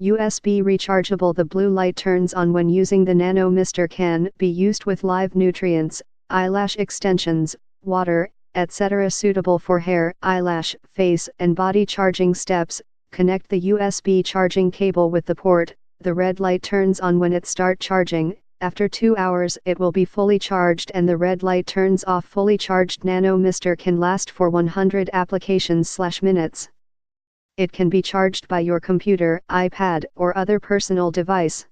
USB rechargeable. The blue light turns on when using the Nano Mister Can. Be used with live nutrients, eyelash extensions, water, etc. Suitable for hair, eyelash, face and body charging steps. Connect the USB charging cable with the port. The red light turns on when it start charging. After 2 hours it will be fully charged and the red light turns off. Fully charged Nano Mister can last for 100 applications/minutes. It can be charged by your computer, iPad or other personal device.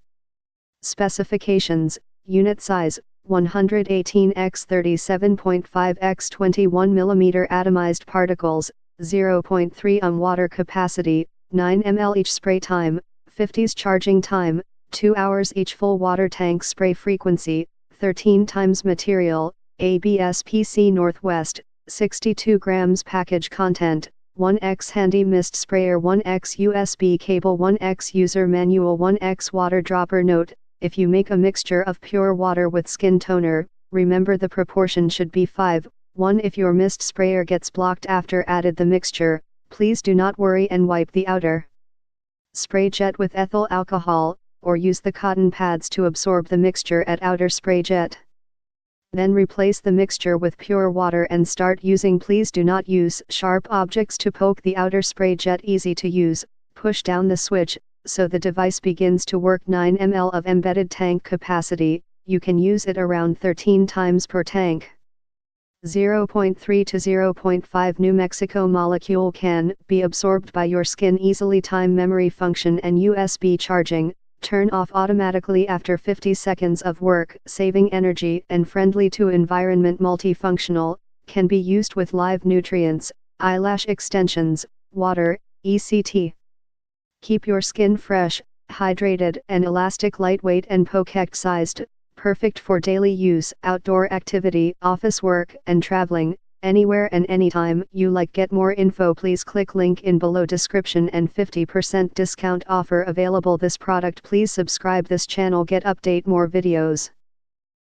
Specifications: unit size 118 x 37.5 x 21 mm. Atomized particles 0.3 water capacity, 9 ml each. Spray time 50s. Charging time 2 hours each. Full water tank. Spray frequency 13 times. Material ABS PC Northwest 62 grams. Package content 1x handy mist sprayer, 1x USB cable, 1x user manual, 1x water dropper. Note: if you make a mixture of pure water with skin toner, remember the proportion should be 5:1. If your mist sprayer gets blocked after added the mixture, please do not worry and wipe the outer spray jet with ethyl alcohol, or use the cotton pads to absorb the mixture at outer spray jet. Then replace the mixture with pure water and start using. Please do not use sharp objects to poke the outer spray jet. Easy to use. Push down the switch, so the device begins to work. 9 ml of embedded tank capacity, you can use it around 13 times per tank. 0.3 to 0.5 New Mexico molecule can be absorbed by your skin easily. Time memory function and USB charging. Turn off automatically after 50 seconds of work, saving energy and friendly to environment. Multifunctional, can be used with live nutrients, eyelash extensions, water, etc. Keep your skin fresh, hydrated and elastic. Lightweight and pokect sized, perfect for daily use, outdoor activity, office work and traveling, anywhere and anytime you like. Get more info, please click link in below description and 50% discount offer available. This product. Please subscribe this channel, get update more videos.